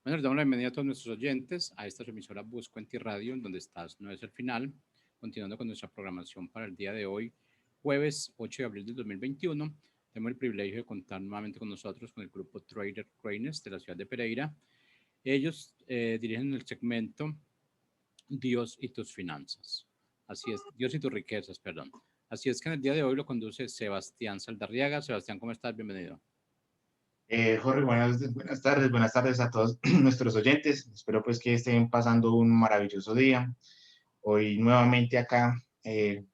Bueno, les damos la bienvenida a todos nuestros oyentes a esta su emisora Buscuenti Radio, en donde estás, no es el final. Continuando con nuestra programación para el día de hoy, jueves 8 de abril del 2021, tenemos el privilegio de contar nuevamente con nosotros, con el grupo Trader Cranes de la ciudad de Pereira. Ellos dirigen el segmento Dios y tus finanzas. Así es, Dios y tus riquezas, perdón. Así es que en el día de hoy lo conduce Sebastián Saldarriaga. Sebastián, ¿cómo estás? Bienvenido. Jorge, buenas tardes a todos nuestros oyentes. Espero pues que estén pasando un maravilloso día. Hoy nuevamente acá,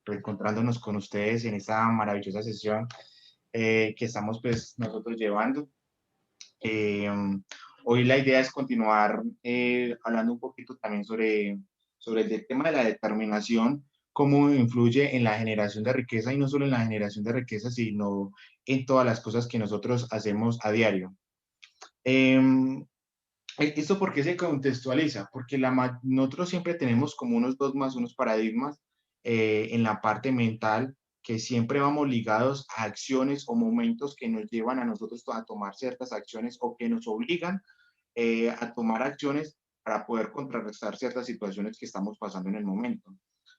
reencontrándonos con ustedes en esta maravillosa sesión que estamos pues nosotros llevando. Eh, Hoy la idea es continuar hablando un poquito también sobre el tema de la determinación, cómo influye en la generación de riqueza y no solo en la generación de riqueza, sino en todas las cosas que nosotros hacemos a diario. Eh, ¿Esto por qué se contextualiza? Porque nosotros siempre tenemos como unos dogmas, unos paradigmas en la parte mental que siempre vamos ligados a acciones o momentos que nos llevan a nosotros a tomar ciertas acciones o que nos obligan a tomar acciones para poder contrarrestar ciertas situaciones que estamos pasando en el momento.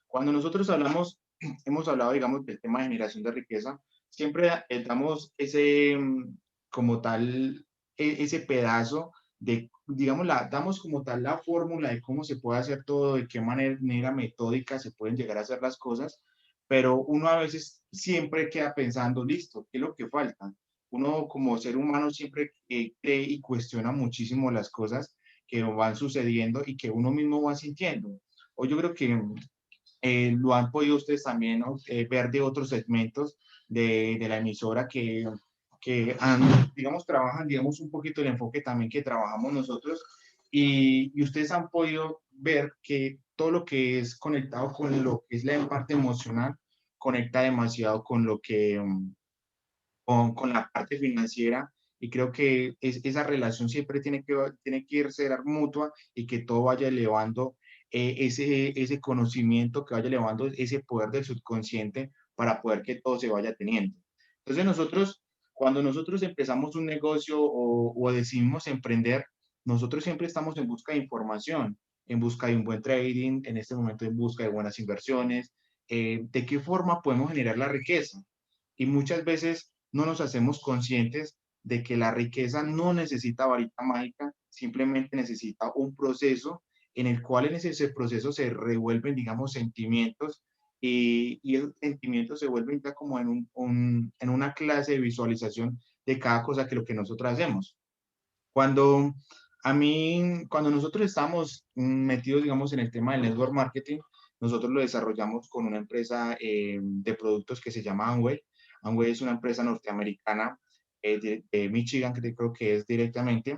Cuando nosotros hablamos, hemos hablado, digamos, del tema de generación de riqueza, siempre damos ese, como tal, ese pedazo de, digamos, damos como tal la fórmula de cómo se puede hacer todo, de qué manera metódica se pueden llegar a hacer las cosas, pero uno a veces siempre queda pensando, listo, ¿qué es lo que falta? Uno como ser humano siempre cree y cuestiona muchísimo las cosas que van sucediendo y que uno mismo va sintiendo. O yo creo que lo han podido ustedes también, ¿no? Ver de otros segmentos de la emisora digamos, trabajan, digamos, un poquito el enfoque también que trabajamos nosotros y ustedes han podido ver que todo lo que es conectado con lo que es la parte emocional conecta demasiado con lo que, con la parte financiera y creo que esa relación siempre tiene que ser mutua y que todo vaya elevando ese conocimiento, que vaya elevando ese poder del subconsciente para poder que todo se vaya teniendo. Entonces cuando nosotros empezamos un negocio o decidimos emprender, nosotros siempre estamos en busca de información, en busca de un buen trading, en este momento en busca de buenas inversiones, de qué forma podemos generar la riqueza. Y muchas veces no nos hacemos conscientes de que la riqueza no necesita varita mágica, simplemente necesita un proceso en el cual en ese proceso se revuelven, digamos, sentimientos y esos sentimientos se vuelven ya como en una clase de visualización de cada cosa que lo que nosotros hacemos. Cuando cuando nosotros estamos metidos, digamos, en el tema del network marketing, nosotros lo desarrollamos con una empresa de productos que se llama Amway. Amway es una empresa norteamericana de Michigan, que creo que es directamente.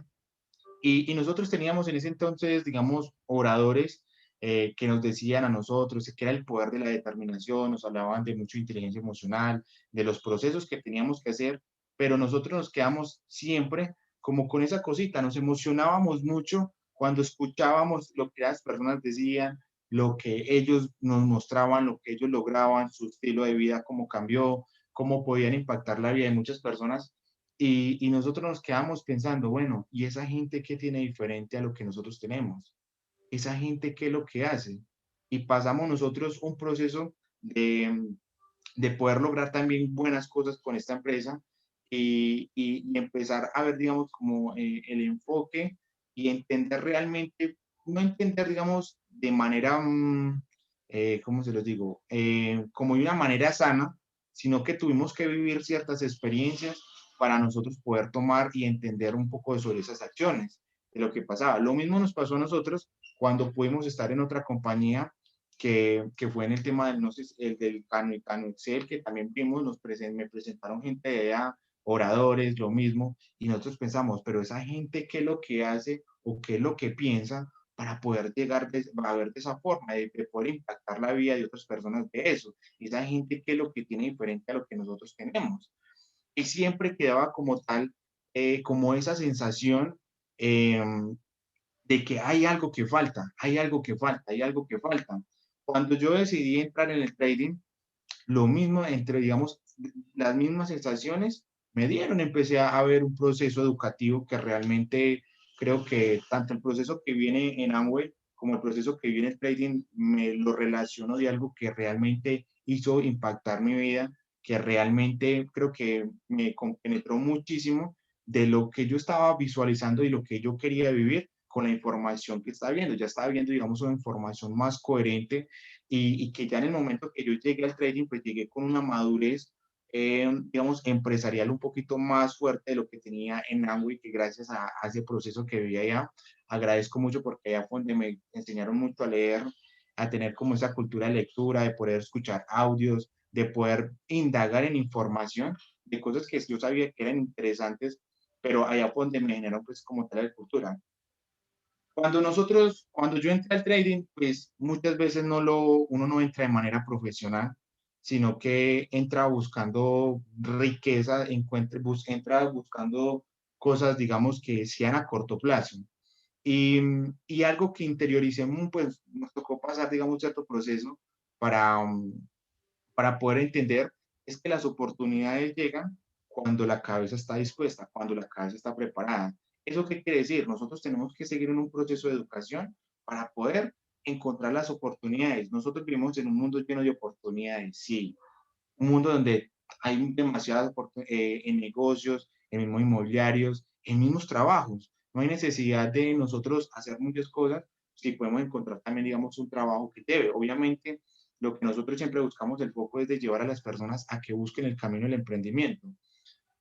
Y nosotros teníamos en ese entonces, digamos, oradores que nos decían a nosotros que era el poder de la determinación, nos hablaban de mucha inteligencia emocional, de los procesos que teníamos que hacer, pero nosotros nos quedamos siempre como con esa cosita, nos emocionábamos mucho cuando escuchábamos lo que las personas decían, lo que ellos nos mostraban, lo que ellos lograban, su estilo de vida, cómo cambió, cómo podían impactar la vida de muchas personas y nosotros nos quedamos pensando, bueno, ¿y esa gente qué tiene diferente a lo que nosotros tenemos? ¿Esa gente qué es lo que hace? Y pasamos nosotros un proceso de poder lograr también buenas cosas con esta empresa y empezar a ver, digamos, como el enfoque y entender realmente, no entender, digamos, de manera, ¿cómo se los digo? Como de una manera sana, sino que tuvimos que vivir ciertas experiencias para nosotros poder tomar y entender un poco sobre esas acciones, de lo que pasaba. Lo mismo nos pasó a nosotros cuando pudimos estar en otra compañía que fue en el tema del, no sé, el del Cano y Cano Excel, que también vimos, me presentaron gente de allá, oradores, lo mismo, y nosotros pensamos, pero esa gente, ¿qué es lo que hace o qué es lo que piensa para poder llegar a ver de esa forma, de poder impactar la vida de otras personas de eso? Y esa gente, ¿qué es lo que tiene diferente a lo que nosotros tenemos? Y siempre quedaba como tal, como esa sensación eh, de que hay algo que falta, hay algo que falta, hay algo que falta. Cuando yo decidí entrar en el trading, lo mismo, entre, digamos, las mismas sensaciones me dieron. Empecé a ver un proceso educativo que realmente creo que tanto el proceso que viene en Amway como el proceso que viene en trading me lo relaciono de algo que realmente hizo impactar mi vida, que realmente creo que me compenetró muchísimo de lo que yo estaba visualizando y lo que yo quería vivir con la información que estaba viendo. Ya estaba viendo, digamos, una información más coherente y que ya en el momento que yo llegué al trading, pues llegué con una madurez, digamos, empresarial un poquito más fuerte de lo que tenía en Amway, que gracias a ese proceso que vi allá, agradezco mucho porque allá fue donde me enseñaron mucho a leer, a tener como esa cultura de lectura, de poder escuchar audios, de poder indagar en información de cosas que yo sabía que eran interesantes, pero allá fue donde me generó pues como tal la cultura. Cuando yo entré al trading, pues muchas veces uno no entra de manera profesional, sino que entra buscando riqueza, entra buscando cosas, digamos, que sean a corto plazo. Y algo que interioricé, pues nos tocó pasar, digamos, cierto proceso para, para poder entender es que las oportunidades llegan cuando la cabeza está dispuesta, cuando la cabeza está preparada. ¿Eso qué quiere decir? Nosotros tenemos que seguir en un proceso de educación para poder encontrar las oportunidades. Nosotros vivimos en un mundo lleno de oportunidades, sí, un mundo donde hay demasiadas en negocios, en mismos inmobiliarios, en mismos trabajos. No hay necesidad de nosotros hacer muchas cosas si podemos encontrar también, digamos, un trabajo que debe. Obviamente, lo que nosotros siempre buscamos, el foco es de llevar a las personas a que busquen el camino del emprendimiento.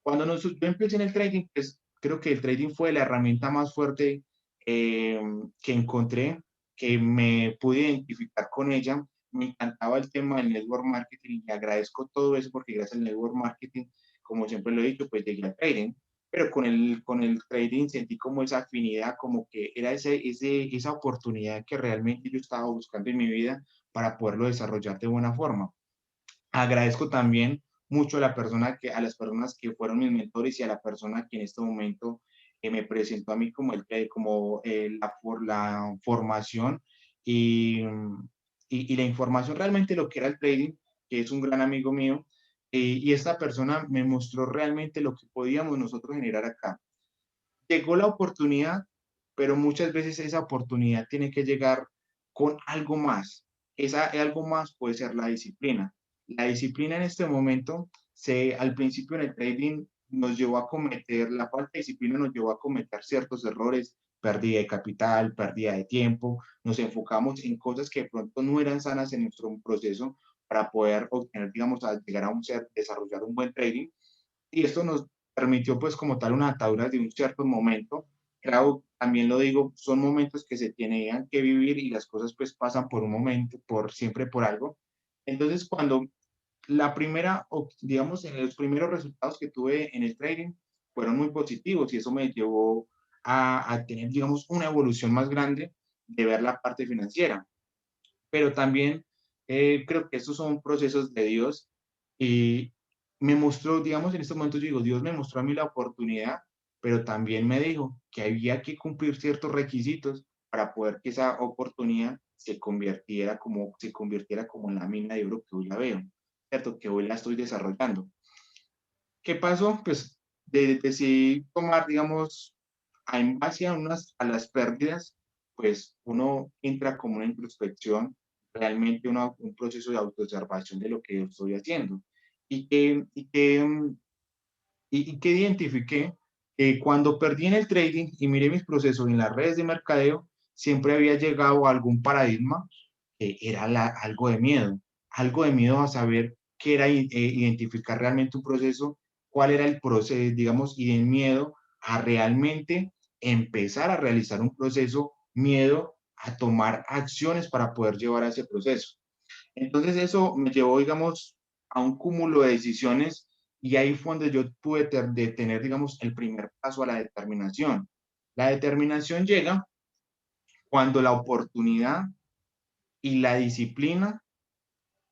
Yo empecé en el trading, pues creo que el trading fue la herramienta más fuerte que encontré, que me pude identificar con ella. Me encantaba el tema del network marketing y agradezco todo eso porque gracias al network marketing, como siempre lo he dicho, pues llegué al trading. Pero con el trading sentí como esa afinidad, como que era esa oportunidad que realmente yo estaba buscando en mi vida para poderlo desarrollar de buena forma. Agradezco también mucho a las personas que fueron mis mentores y a la persona que en este momento me presentó a mí como, la formación y, y la información realmente lo que era el trading, que es un gran amigo mío, y esta persona me mostró realmente lo que podíamos nosotros generar acá. Llegó la oportunidad, pero muchas veces esa oportunidad tiene que llegar con algo más. Esa algo más puede ser la disciplina. La disciplina en este momento, al principio en el trading nos llevó a cometer, la falta de disciplina nos llevó a cometer ciertos errores, pérdida de capital, pérdida de tiempo, nos enfocamos en cosas que de pronto no eran sanas en nuestro proceso para poder obtener, digamos, a llegar a desarrollar un buen trading y esto nos permitió pues como tal una atadura de un cierto momento. Claro, también lo digo, son momentos que se tienen que vivir y las cosas pues pasan por un momento, siempre por algo. Entonces, cuando digamos, en los primeros resultados que tuve en el trading fueron muy positivos y eso me llevó a tener, digamos, una evolución más grande de ver la parte financiera. Pero también creo que estos son procesos de Dios y me mostró, digamos, en estos momentos yo digo, Dios me mostró a mí la oportunidad, pero también me dijo que había que cumplir ciertos requisitos para poder que esa oportunidad se convirtiera como en la mina de oro que hoy la veo, ¿cierto? Que hoy la estoy desarrollando. ¿Qué pasó? Pues decidí tomar, digamos, en base a las pérdidas, pues uno entra como una introspección, realmente un proceso de autoobservación de lo que yo estoy haciendo. Y que identifiqué que cuando perdí en el trading y miré mis procesos en las redes de mercadeo, siempre había llegado a algún paradigma que era algo de miedo a saber qué era identificar realmente un proceso, cuál era el proceso, digamos, y el miedo a realmente empezar a realizar un proceso, miedo a tomar acciones para poder llevar a ese proceso. Entonces eso me llevó, digamos, a un cúmulo de decisiones y ahí fue donde yo pude tener, digamos, el primer paso a la determinación. La determinación llega cuando la oportunidad y la disciplina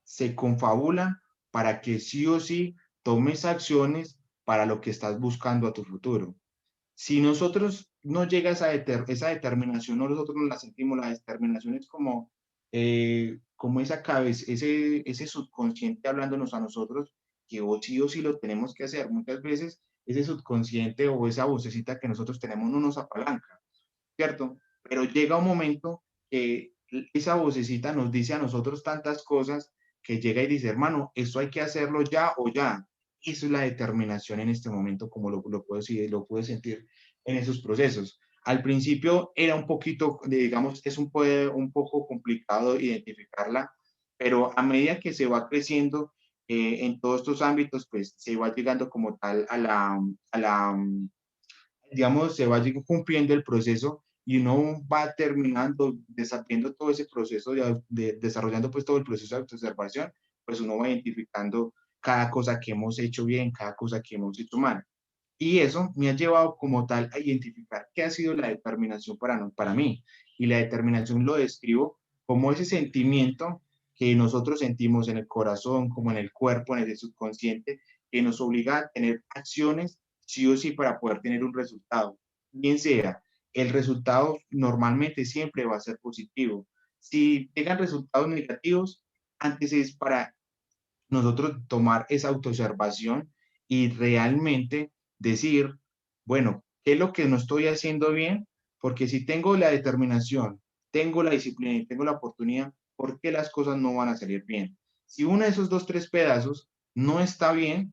se confabulan para que sí o sí tomes acciones para lo que estás buscando a tu futuro. Si nosotros no llega esa determinación, no nosotros no la sentimos, la determinación es como esa cabeza, ese subconsciente hablándonos a nosotros, que o sí lo tenemos que hacer. Muchas veces ese subconsciente o esa vocecita que nosotros tenemos no nos apalanca. ¿cierto? Pero llega un momento que esa vocecita nos dice a nosotros tantas cosas que llega y dice, hermano, esto hay que hacerlo ya o ya. Eso es la determinación en este momento, como lo puedo decir, lo puedo sentir en esos procesos. Al principio era un poquito, digamos, un poco complicado identificarla, pero a medida que se va creciendo en todos estos ámbitos, pues se va llegando como tal digamos, se va cumpliendo el proceso y uno va terminando, deshaciendo todo ese proceso, desarrollando pues todo el proceso de autoobservación, pues uno va identificando cada cosa que hemos hecho bien, cada cosa que hemos hecho mal. Y eso me ha llevado como tal a identificar qué ha sido la determinación para mí. Y la determinación lo describo como ese sentimiento que nosotros sentimos en el corazón, como en el cuerpo, en el subconsciente, que nos obliga a tener acciones sí o sí para poder tener un resultado. Bien sea, el resultado normalmente siempre va a ser positivo. Si llegan resultados negativos, antes es para nosotros tomar esa autoobservación y realmente decir, bueno, ¿qué es lo que no estoy haciendo bien? Porque si tengo la determinación, tengo la disciplina y tengo la oportunidad, ¿por qué las cosas no van a salir bien? Si uno de esos dos, tres pedazos no está bien,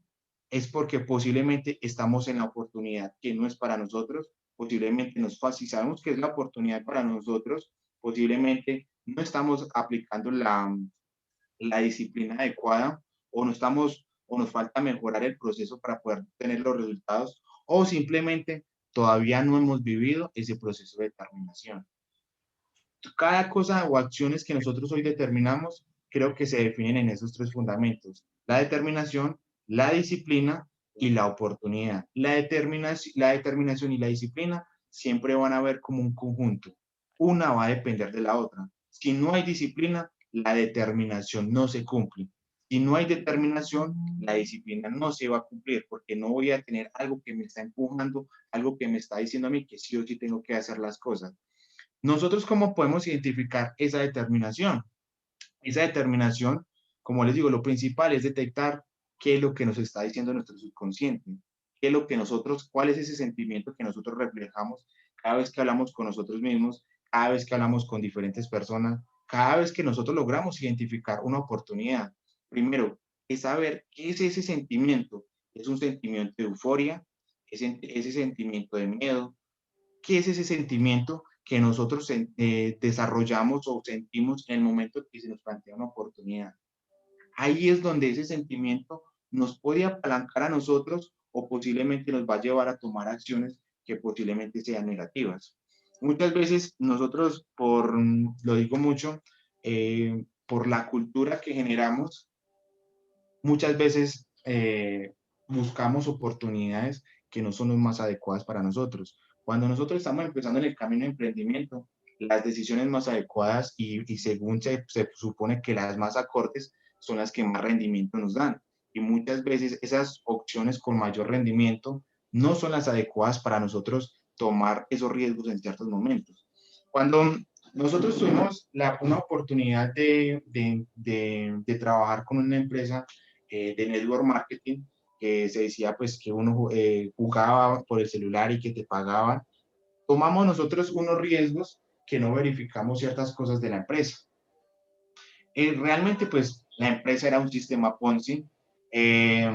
es porque posiblemente estamos en la oportunidad que no es para nosotros, posiblemente nos fácil, sabemos que es la oportunidad para nosotros, posiblemente no estamos aplicando la disciplina adecuada o no estamos o nos falta mejorar el proceso para poder tener los resultados o simplemente todavía no hemos vivido ese proceso de determinación. Cada cosa o acciones que nosotros hoy determinamos creo que se definen en esos tres fundamentos: la determinación, la disciplina y la oportunidad. La determinación y la disciplina siempre van a ver como un conjunto. Una va a depender de la otra. Si no hay disciplina, la determinación no se cumple. Si no hay determinación, la disciplina no se va a cumplir porque no voy a tener algo que me está empujando, algo que me está diciendo a mí que sí o sí tengo que hacer las cosas. Nosotros, ¿cómo podemos identificar esa determinación? Esa determinación, como les digo, lo principal es detectar qué es lo que nos está diciendo nuestro subconsciente, qué es lo que nosotros, cuál es ese sentimiento que nosotros reflejamos cada vez que hablamos con nosotros mismos, cada vez que hablamos con diferentes personas, cada vez que nosotros logramos identificar una oportunidad. Primero, es saber qué es ese sentimiento. ¿Es un sentimiento de euforia? ¿Es ese sentimiento de miedo? ¿Qué es ese sentimiento que nosotros desarrollamos o sentimos en el momento que se nos plantea una oportunidad? Ahí es donde ese sentimiento nos puede apalancar a nosotros o posiblemente nos va a llevar a tomar acciones que posiblemente sean negativas. Muchas veces nosotros, lo digo mucho, por la cultura que generamos, muchas veces buscamos oportunidades que no son las más adecuadas para nosotros. Cuando nosotros estamos empezando en el camino de emprendimiento, las decisiones más adecuadas y según se supone que las más acordes son las que más rendimiento nos dan. Y muchas veces esas opciones con mayor rendimiento no son las adecuadas para nosotros tomar esos riesgos en ciertos momentos. Cuando nosotros tuvimos una oportunidad de trabajar con una empresa de network marketing, que se decía pues que uno jugaba por el celular y que te pagaban. Tomamos nosotros unos riesgos que no verificamos ciertas cosas de la empresa. Realmente pues la empresa era un sistema Ponzi. eh,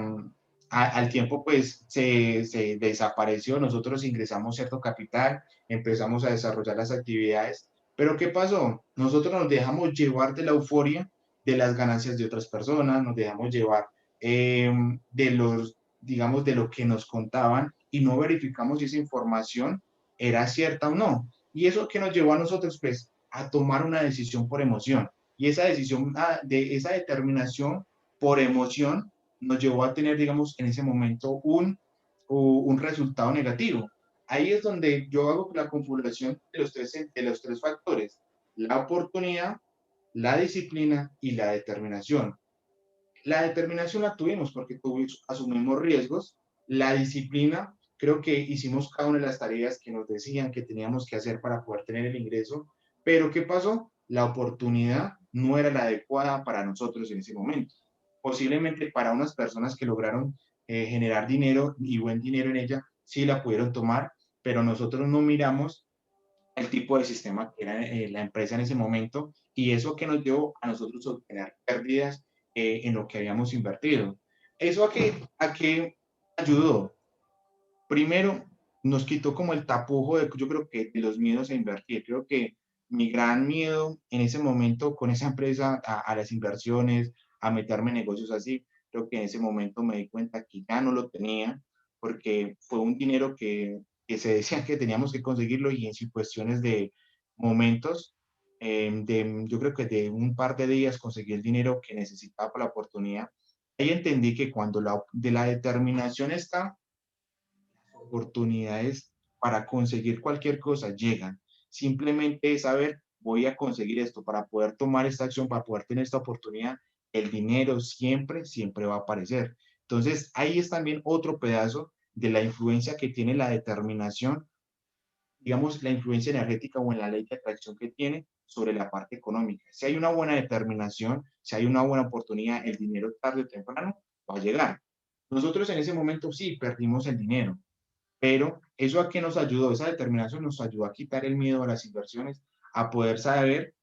Al tiempo pues se desapareció, nosotros ingresamos cierto capital, empezamos a desarrollar las actividades, pero ¿qué pasó? Nosotros nos dejamos llevar de la euforia de las ganancias de otras personas, nos dejamos llevar de los, digamos, de lo que nos contaban y no verificamos si esa información era cierta o no. Y eso que nos llevó a nosotros pues a tomar una decisión por emoción. Y esa decisión, de esa determinación por emoción, nos llevó a tener, digamos, en ese momento un resultado negativo. Ahí es donde yo hago la configuración de los tres factores: la oportunidad, la disciplina y la determinación. La determinación la tuvimos porque asumimos riesgos. La disciplina, creo que hicimos cada una de las tareas que nos decían que teníamos que hacer para poder tener el ingreso. Pero ¿qué pasó? La oportunidad no era la adecuada para nosotros en ese momento. Posiblemente para unas personas que lograron generar dinero y buen dinero en ella, sí la pudieron tomar, pero nosotros no miramos el tipo de sistema que era la empresa en ese momento y eso que nos llevó a nosotros a obtener pérdidas en lo que habíamos invertido. ¿Eso a qué ayudó? Primero, nos quitó como el tapujo de, yo creo que de los miedos a invertir. Creo que mi gran miedo en ese momento con esa empresa a las inversiones, a meterme en negocios así, creo que en ese momento me di cuenta que ya no lo tenía porque fue un dinero que se decía que teníamos que conseguirlo y en cuestiones de momentos, yo creo que de un par de días conseguí el dinero que necesitaba para la oportunidad. Ahí entendí que cuando de la determinación está, oportunidades para conseguir cualquier cosa llegan. Simplemente es saber, voy a conseguir esto para poder tomar esta acción, para poder tener esta oportunidad. El dinero siempre, siempre va a aparecer. Entonces, ahí es también otro pedazo de la influencia que tiene la determinación, digamos, la influencia energética o en la ley de atracción que tiene sobre la parte económica. Si hay una buena determinación, si hay una buena oportunidad, el dinero tarde o temprano va a llegar. Nosotros en ese momento sí perdimos el dinero, pero eso a qué nos ayudó, esa determinación nos ayudó a quitar el miedo a las inversiones, a poder saber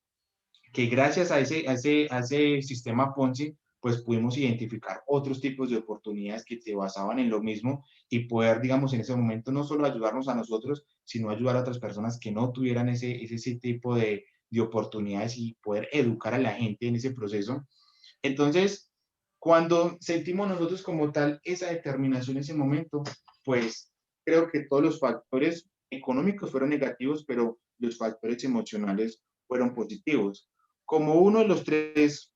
que gracias a ese sistema Ponzi, pues pudimos identificar otros tipos de oportunidades que se basaban en lo mismo y poder, digamos, en ese momento no solo ayudarnos a nosotros, sino ayudar a otras personas que no tuvieran ese tipo de oportunidades y poder educar a la gente en ese proceso. Entonces, cuando sentimos nosotros como tal esa determinación en ese momento, pues creo que todos los factores económicos fueron negativos, pero los factores emocionales fueron positivos. Como uno de los tres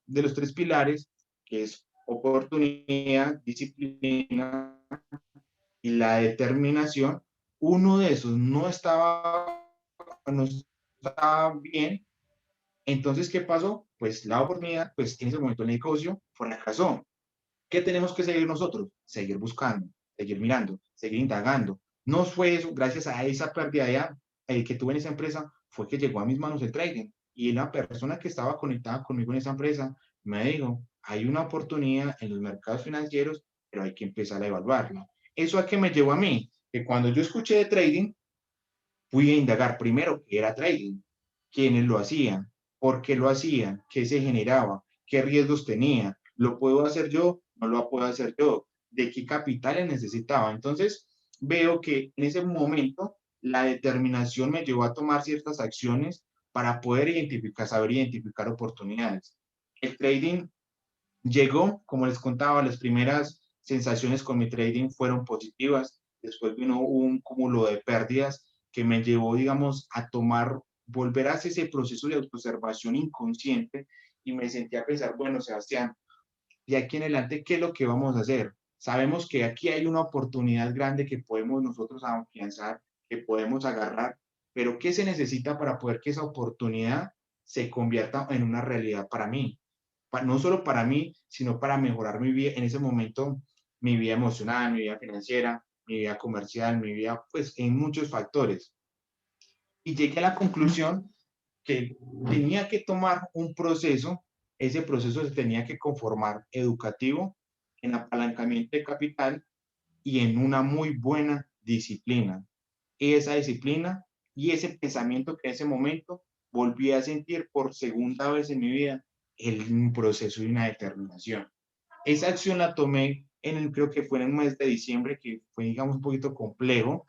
pilares, que es oportunidad, disciplina y la determinación, uno de esos no estaba bien. Entonces, ¿qué pasó? Pues la oportunidad, pues en ese momento el negocio fracasó. ¿Qué tenemos que seguir nosotros? Seguir buscando, seguir mirando, seguir indagando. No fue eso, gracias a esa pérdida ya, que tuve en esa empresa, fue que llegó a mis manos el trading. Y la persona que estaba conectada conmigo en esa empresa me dijo, hay una oportunidad en los mercados financieros, pero hay que empezar a evaluarla. ¿Eso a qué me llevó a mí? Que cuando yo escuché de trading, fui a indagar primero qué era trading, quiénes lo hacían, por qué lo hacían, qué se generaba, qué riesgos tenía, lo puedo hacer yo, no lo puedo hacer yo, de qué capitales necesitaba. Entonces, veo que en ese momento la determinación me llevó a tomar ciertas acciones para poder identificar, saber identificar oportunidades. El trading llegó, como les contaba, las primeras sensaciones con mi trading fueron positivas. Después vino un cúmulo de pérdidas que me llevó, digamos, a tomar, volver a hacer ese proceso de observación inconsciente y me sentí a pensar, bueno, Sebastián, de aquí en adelante, ¿qué es lo que vamos a hacer? Sabemos que aquí hay una oportunidad grande que podemos nosotros afianzar, que podemos agarrar, pero ¿qué se necesita para poder que esa oportunidad se convierta en una realidad para mí? No solo para mí, sino para mejorar mi vida en ese momento, mi vida emocional, mi vida financiera, mi vida comercial, mi vida, pues en muchos factores. Y llegué a la conclusión que tenía que tomar un proceso, ese proceso se tenía que conformar educativo, en apalancamiento de capital y en una muy buena disciplina. Esa disciplina y ese pensamiento que en ese momento volví a sentir por segunda vez en mi vida, un proceso y una determinación. Esa acción la tomé creo que fue en el mes de diciembre, que fue, digamos, un poquito complejo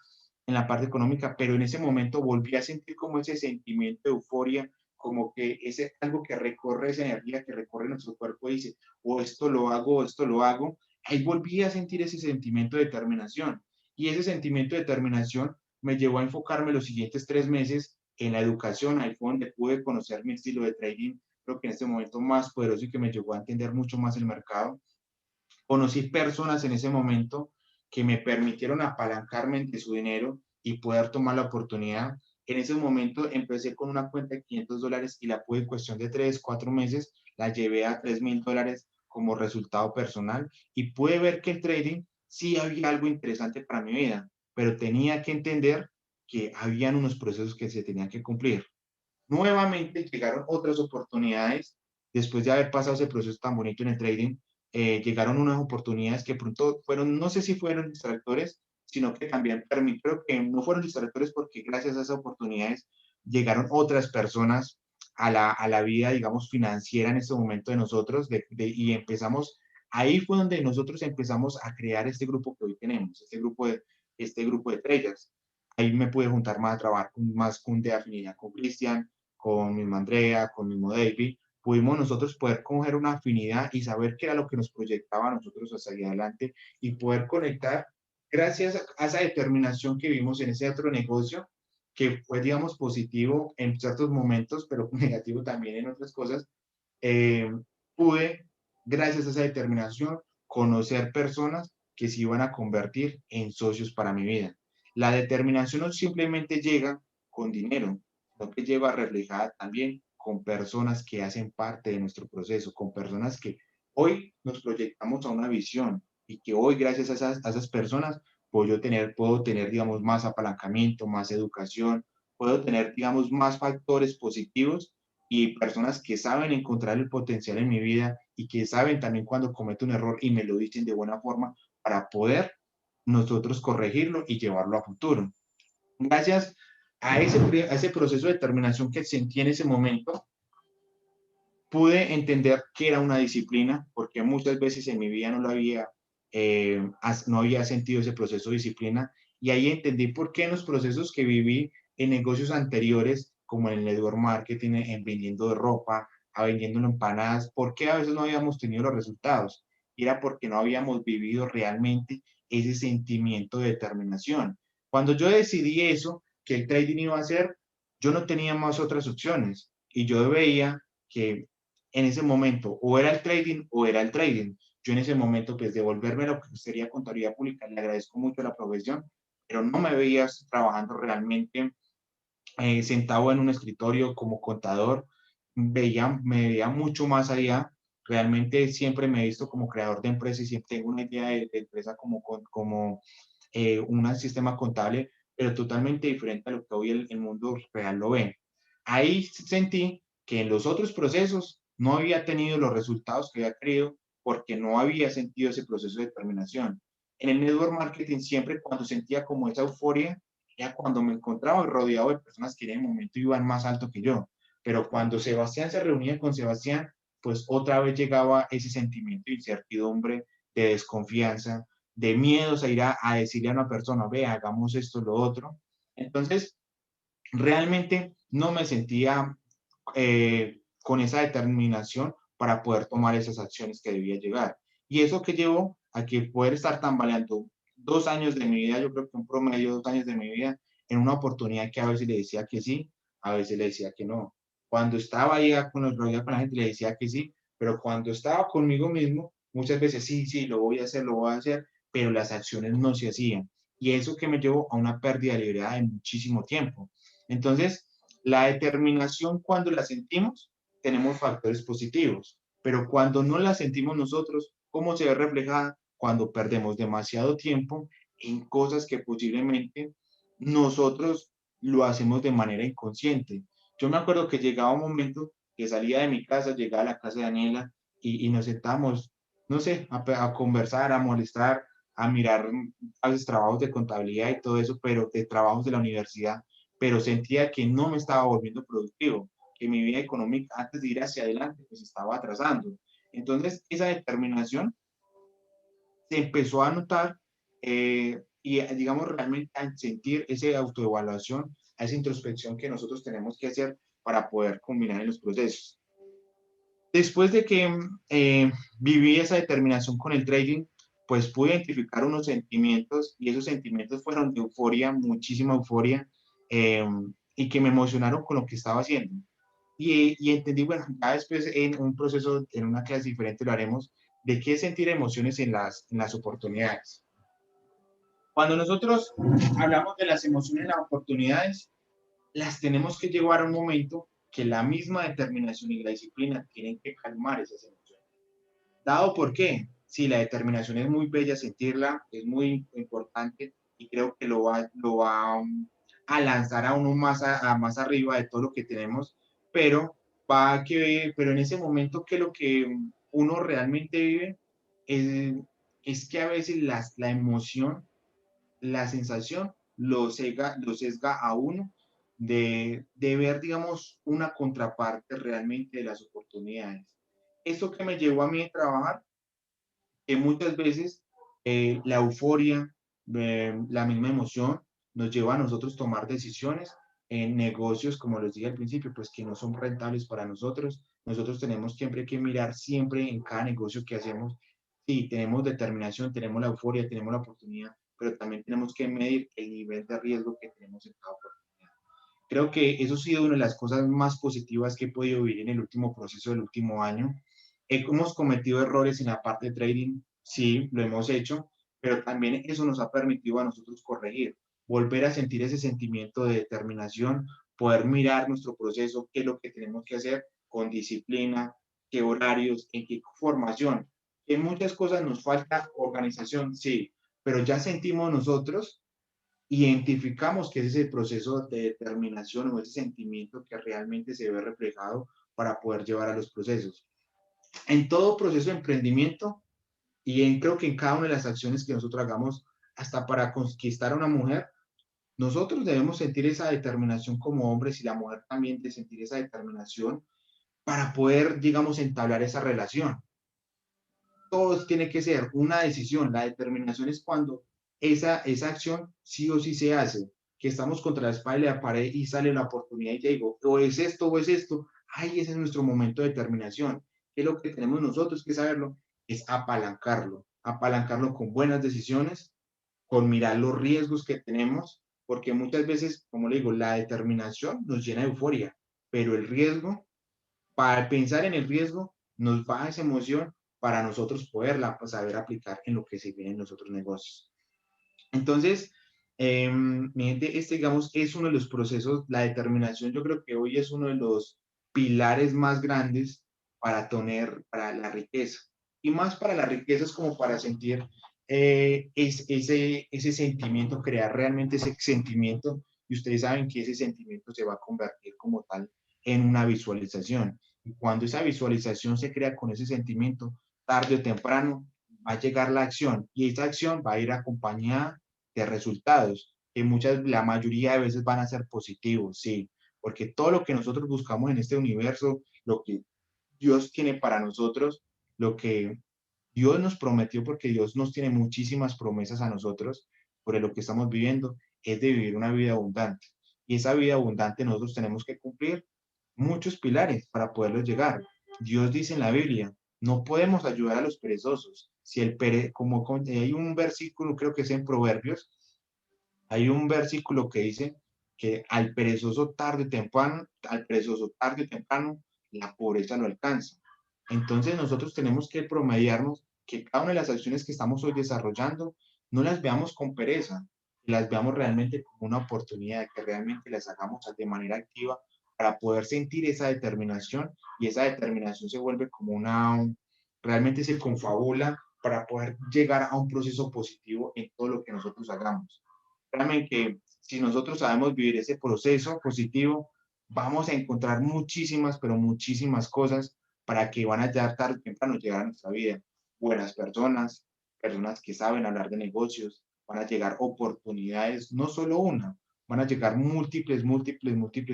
en la parte económica, pero en ese momento volví a sentir como ese sentimiento de euforia, como que ese algo que recorre esa energía que recorre nuestro cuerpo y dice, o esto lo hago, o esto lo hago. Ahí volví a sentir ese sentimiento de determinación. Y ese sentimiento de determinación me llevó a enfocarme los siguientes 3 meses en la educación. Ahí fue donde pude conocer mi estilo de trading, creo que en este momento más poderoso y que me llevó a entender mucho más el mercado. Conocí personas en ese momento que me permitieron apalancarme de su dinero y poder tomar la oportunidad. En ese momento empecé con una cuenta de $500 y la pude en cuestión de 3, 4 meses, la llevé a $3,000 como resultado personal y pude ver que el trading sí había algo interesante para mi vida, pero tenía que entender que habían unos procesos que se tenían que cumplir. Nuevamente llegaron otras oportunidades después de haber pasado ese proceso tan bonito en el trading. Llegaron unas oportunidades que pronto fueron, no sé si fueron distractores, sino que también creo que no fueron distractores porque gracias a esas oportunidades llegaron otras personas a la vida, digamos, financiera en este momento de nosotros y empezamos, ahí fue donde nosotros empezamos a crear este grupo que hoy tenemos, este grupo de traders. Ahí me pude juntar más a trabajar más de afinidad con Cristian, con misma Andrea, con mismo David. Pudimos nosotros poder coger una afinidad y saber qué era lo que nos proyectaba a nosotros hacia adelante y poder conectar gracias a esa determinación que vimos en ese otro negocio, que fue, digamos, positivo en ciertos momentos, pero negativo también en otras cosas. eh, Pude, gracias a esa determinación, conocer personas que se iban a convertir en socios para mi vida. La determinación no simplemente llega con dinero, sino que lleva reflejada también con personas que hacen parte de nuestro proceso, con personas que hoy nos proyectamos a una visión y que hoy, gracias a esas personas, puedo tener, digamos, más apalancamiento, más educación, puedo tener, digamos, más factores positivos y personas que saben encontrar el potencial en mi vida y que saben también cuando cometo un error y me lo dicen de buena forma para poder nosotros corregirlo y llevarlo a futuro. Gracias a ese proceso de determinación que sentí en ese momento, pude entender que era una disciplina, porque muchas veces en mi vida no había sentido ese proceso de disciplina, y ahí entendí por qué en los procesos que viví en negocios anteriores, como en el network marketing, en vendiendo de ropa, a vendiendo empanadas, por qué a veces no habíamos tenido los resultados. Y era porque no habíamos vivido realmente ese sentimiento de determinación. Cuando yo decidí eso, que el trading iba a ser, yo no tenía más otras opciones, y yo veía que en ese momento o era el trading o era el trading. Yo en ese momento, pues devolverme lo que sería contabilidad pública, le agradezco mucho la profesión, pero no me veía trabajando realmente sentado en un escritorio como contador, me veía mucho más allá. Realmente siempre me he visto como creador de empresa y siempre tengo una idea de empresa como un sistema contable, pero totalmente diferente a lo que hoy el mundo real lo ve. Ahí sentí que en los otros procesos no había tenido los resultados que había querido porque no había sentido ese proceso de determinación. En el network marketing siempre cuando sentía como esa euforia, ya cuando me encontraba rodeado de personas que en el momento iban más alto que yo. Pero cuando Sebastián se reunía con Sebastián, pues otra vez llegaba ese sentimiento de incertidumbre, de desconfianza, de miedos a ir a decirle a una persona, ve, hagamos esto, lo otro. Entonces, realmente no me sentía con esa determinación para poder tomar esas acciones que debía llegar. Y eso que llevó a que poder estar tambaleando 2 años de mi vida, yo creo que un promedio de 2 años de mi vida, en una oportunidad que a veces le decía que sí, a veces le decía que no. Cuando estaba ahí con la gente le decía que sí, pero cuando estaba conmigo mismo, muchas veces sí, sí, lo voy a hacer, pero las acciones no se hacían. Y eso que me llevó a una pérdida de libertad de muchísimo tiempo. Entonces, la determinación cuando la sentimos, tenemos factores positivos, pero cuando no la sentimos nosotros, ¿cómo se ve reflejada? Cuando perdemos demasiado tiempo en cosas que posiblemente nosotros lo hacemos de manera inconsciente. Yo me acuerdo que llegaba un momento que salía de mi casa, llegaba a la casa de Daniela y nos sentábamos, no sé, a conversar, a molestar, a mirar a veces trabajos de contabilidad y todo eso, pero de trabajos de la universidad, pero sentía que no me estaba volviendo productivo, que mi vida económica antes de ir hacia adelante pues estaba atrasando. Entonces esa determinación se empezó a notar y digamos realmente a sentir esa autoevaluación, a esa introspección que nosotros tenemos que hacer para poder combinar en los procesos. Después de que viví esa determinación con el trading, pues pude identificar unos sentimientos y esos sentimientos fueron de euforia, muchísima euforia, eh, y que me emocionaron con lo que estaba haciendo. Y entendí, bueno, ya después en un proceso, en una clase diferente lo haremos, de qué sentir emociones en las oportunidades. Cuando nosotros hablamos de las emociones en las oportunidades, las tenemos que llevar a un momento que la misma determinación y la disciplina tienen que calmar esas emociones. ¿Dado por qué? Sí, la determinación es muy bella, sentirla es muy importante y creo que lo va a lanzar a uno más arriba de todo lo que tenemos, pero pero en ese momento que lo que uno realmente vive es, es que a veces la emoción, la sensación lo sesga a uno de ver, digamos, una contraparte realmente de las oportunidades. ¿Esto que me llevó a mí a trabajar? Que muchas veces la euforia, la misma emoción nos lleva a nosotros tomar decisiones en negocios, como les dije al principio, pues que no son rentables para nosotros. Nosotros tenemos siempre que mirar siempre en cada negocio que hacemos. Sí, tenemos determinación, tenemos la euforia, tenemos la oportunidad, pero también tenemos que medir el nivel de riesgo que tenemos en cada oportunidad. Creo que eso ha sido una de las cosas más positivas que he podido vivir en el último proceso del último año. Hemos cometido errores en la parte de trading, sí, lo hemos hecho, pero también eso nos ha permitido a nosotros corregir, volver a sentir ese sentimiento de determinación, poder mirar nuestro proceso, qué es lo que tenemos que hacer con disciplina, qué horarios, en qué formación. En muchas cosas nos falta organización, sí, pero ya sentimos nosotros, identificamos que ese es el proceso de determinación o ese sentimiento que realmente se ve reflejado para poder llevar a los procesos. En todo proceso de emprendimiento creo que en cada una de las acciones que nosotros hagamos, hasta para conquistar a una mujer, nosotros debemos sentir esa determinación como hombres y la mujer también de sentir esa determinación para poder, digamos, entablar esa relación. Todo tiene que ser una decisión. La determinación es cuando esa acción sí o sí se hace, que estamos contra la espalda y la pared y sale la oportunidad y te digo, o es esto o es esto. Ay, ese es nuestro momento de determinación. ¿Qué es lo que tenemos nosotros que saberlo? Es apalancarlo con buenas decisiones, con mirar los riesgos que tenemos, porque muchas veces, como le digo, la determinación nos llena de euforia, pero el riesgo, para pensar en el riesgo, nos baja esa emoción para nosotros poderla saber aplicar en lo que se viene en los otros negocios. Entonces, mi gente, este, digamos, es uno de los procesos, la determinación, yo creo que hoy es uno de los pilares más grandes para tener, para la riqueza. Y más para la riqueza es como para sentir ese sentimiento, crear realmente ese sentimiento. Y ustedes saben que ese sentimiento se va a convertir como tal en una visualización. Y cuando esa visualización se crea con ese sentimiento, tarde o temprano va a llegar la acción y esa acción va a ir acompañada de resultados que la mayoría de veces van a ser positivos, sí, porque todo lo que nosotros buscamos en este universo, lo que Dios tiene para nosotros, lo que Dios nos prometió, porque Dios nos tiene muchísimas promesas a nosotros por lo que estamos viviendo, es de vivir una vida abundante. Y esa vida abundante nosotros tenemos que cumplir muchos pilares para poderlos llegar. Dios dice en la Biblia, no podemos ayudar a los perezosos. Si hay un versículo, creo que es en Proverbios, hay un versículo que dice que al perezoso tarde o temprano, la pobreza lo alcanza. Entonces nosotros tenemos que promediarnos que cada una de las acciones que estamos hoy desarrollando no las veamos con pereza, las veamos realmente como una oportunidad, que realmente las hagamos de manera activa para poder sentir esa determinación y esa determinación se vuelve como realmente se confabula para poder llegar a un proceso positivo en todo lo que nosotros hagamos. Créanme que si nosotros sabemos vivir ese proceso positivo, vamos a encontrar muchísimas, pero muchísimas cosas para que van a llegar tarde o temprano llegar a nuestra vida. Buenas personas, personas que saben hablar de negocios, van a llegar oportunidades, no solo una, van a llegar múltiples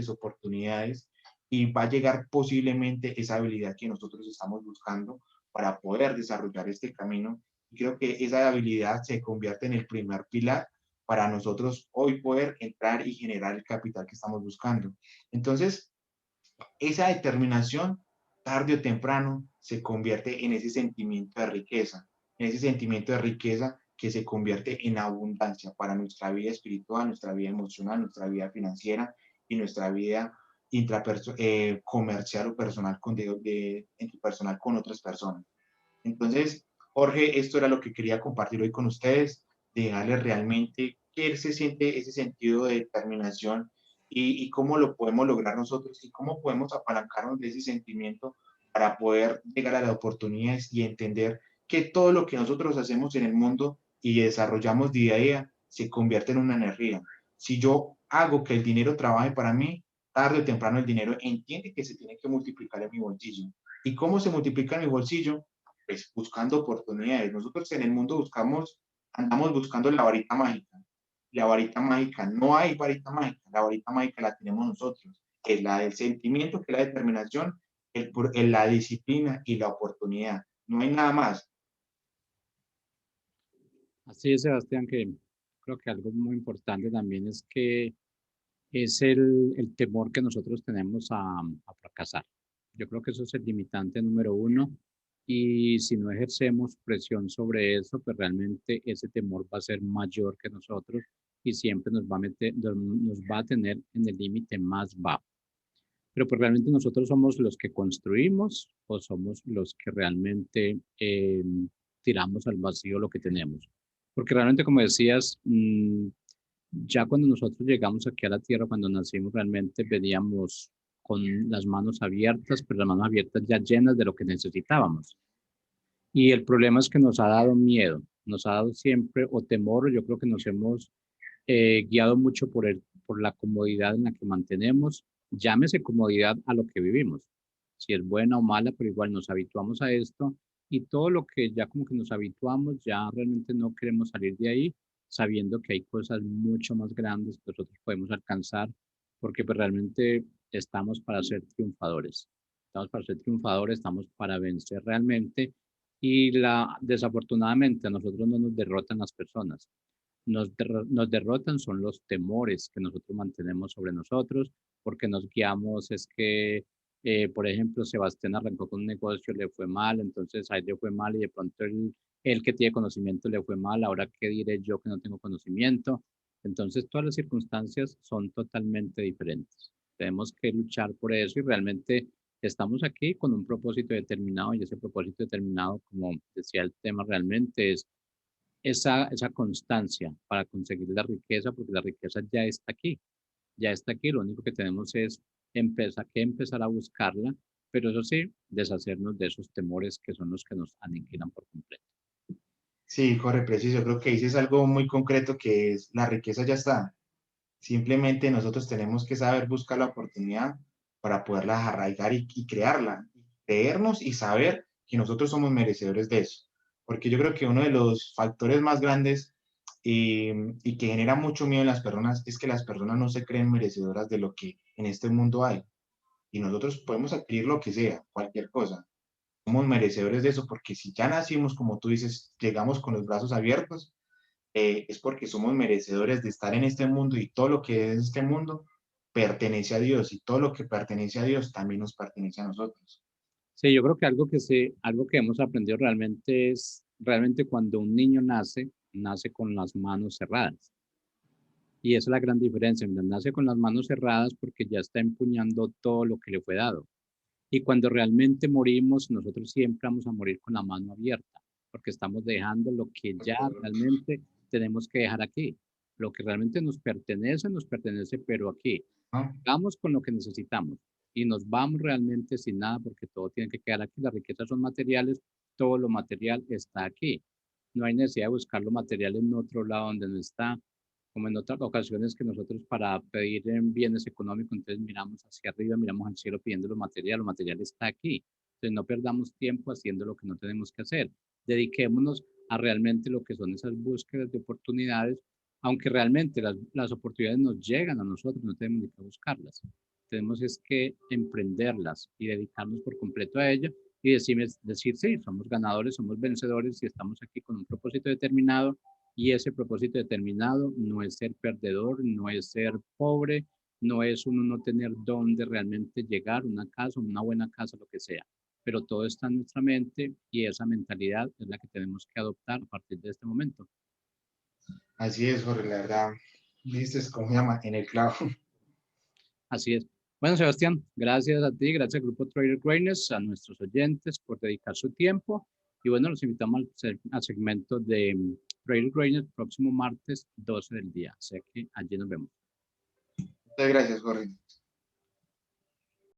oportunidades y va a llegar posiblemente esa habilidad que nosotros estamos buscando para poder desarrollar este camino. Y creo que esa habilidad se convierte en el primer pilar para nosotros hoy poder entrar y generar el capital que estamos buscando. Entonces, esa determinación, tarde o temprano, se convierte en ese sentimiento de riqueza, en ese sentimiento de riqueza que se convierte en abundancia para nuestra vida espiritual, nuestra vida emocional, nuestra vida financiera y nuestra vida comercial o personal personal con otras personas. Entonces, Jorge, esto era lo que quería compartir hoy con ustedes, dejarles realmente qué se siente ese sentido de determinación y cómo lo podemos lograr nosotros y cómo podemos apalancarnos de ese sentimiento para poder llegar a las oportunidades y entender que todo lo que nosotros hacemos en el mundo y desarrollamos día a día se convierte en una energía. Si yo hago que el dinero trabaje para mí, tarde o temprano el dinero entiende que se tiene que multiplicar en mi bolsillo. ¿Y cómo se multiplica en mi bolsillo? Pues buscando oportunidades. Nosotros en el mundo andamos buscando la varita mágica, la varita mágica, no hay varita mágica, la varita mágica la tenemos nosotros, que es la del sentimiento, que es la determinación, la disciplina y la oportunidad. No hay nada más. Así es, Sebastián, que creo que algo muy importante también es que es el temor que nosotros tenemos a fracasar. Yo creo que eso es el limitante número uno y si no ejercemos presión sobre eso, pues realmente ese temor va a ser mayor que nosotros y siempre nos va a meter, nos va a tener en el límite más bajo. Pero pues realmente nosotros somos los que construimos o somos los que realmente tiramos al vacío lo que tenemos. Porque realmente, como decías, ya cuando nosotros llegamos aquí a la tierra, cuando nacimos, realmente veníamos con las manos abiertas, pero las manos abiertas ya llenas de lo que necesitábamos. Y el problema es que nos ha dado miedo, nos ha dado siempre o temor, yo creo que nos hemos guiado mucho por la comodidad en la que mantenemos, llámese comodidad a lo que vivimos, si es buena o mala, pero igual nos habituamos a esto y todo lo que ya como que nos habituamos, ya realmente no queremos salir de ahí, sabiendo que hay cosas mucho más grandes que nosotros podemos alcanzar, porque pues realmente estamos para ser triunfadores. Estamos para ser triunfadores, estamos para vencer realmente y desafortunadamente a nosotros no nos derrotan las personas, nos derrotan son los temores que nosotros mantenemos sobre nosotros, porque nos guiamos, es que, por ejemplo, Sebastián arrancó con un negocio, le fue mal, entonces a él le fue mal y de pronto él que tiene conocimiento le fue mal, ahora qué diré yo que no tengo conocimiento. Entonces todas las circunstancias son totalmente diferentes. Tenemos que luchar por eso y realmente estamos aquí con un propósito determinado y ese propósito determinado, como decía el tema, realmente es esa constancia para conseguir la riqueza, porque la riqueza ya está aquí, lo único que tenemos es empezar a buscarla, pero eso sí, deshacernos de esos temores que son los que nos aniquilan por completo. Sí, corre, preciso. Creo que dices algo muy concreto que es la riqueza ya está. Simplemente nosotros tenemos que saber buscar la oportunidad para poderla arraigar y crearla, creernos y saber que nosotros somos merecedores de eso. Porque yo creo que uno de los factores más grandes y que genera mucho miedo en las personas es que las personas no se creen merecedoras de lo que en este mundo hay. Y nosotros podemos adquirir lo que sea, cualquier cosa. Somos merecedores de eso porque si ya nacimos, como tú dices, llegamos con los brazos abiertos, es porque somos merecedores de estar en este mundo y todo lo que es este mundo pertenece a Dios y todo lo que pertenece a Dios también nos pertenece a nosotros. Sí, yo creo que algo que hemos aprendido realmente es, realmente cuando un niño nace, nace con las manos cerradas. Y esa es la gran diferencia, nace con las manos cerradas porque ya está empuñando todo lo que le fue dado. Y cuando realmente morimos, nosotros siempre vamos a morir con la mano abierta, porque estamos dejando lo que ya realmente tenemos que dejar aquí. Lo que realmente nos pertenece, pero aquí. ¿No? Vamos con lo que necesitamos y nos vamos realmente sin nada, porque todo tiene que quedar aquí. Las riquezas son materiales, todo lo material está aquí. No hay necesidad de buscar lo material en otro lado donde no está, como en otras ocasiones que nosotros para pedir en bienes económicos, entonces miramos hacia arriba, miramos al cielo pidiendo lo material está aquí. Entonces no perdamos tiempo haciendo lo que no tenemos que hacer. Dediquémonos a realmente lo que son esas búsquedas de oportunidades, aunque realmente las oportunidades nos llegan a nosotros, no tenemos que buscarlas. Tenemos es que emprenderlas y dedicarnos por completo a ellas y decir, sí, somos ganadores, somos vencedores y estamos aquí con un propósito determinado y ese propósito determinado no es ser perdedor, no es ser pobre, no es uno no tener dónde realmente llegar, una casa, una buena casa, lo que sea. Pero todo está en nuestra mente y esa mentalidad es la que tenemos que adoptar a partir de este momento. Así es, Jorge, la verdad, dices, ¿cómo se llama? En el clavo. Así es. Bueno, Sebastián, gracias a ti, gracias al Grupo Trader Greatness, a nuestros oyentes por dedicar su tiempo. Y bueno, los invitamos al segmento de Trader Greatness próximo martes 12 del día. Así que allí nos vemos. Muchas gracias, Jorge.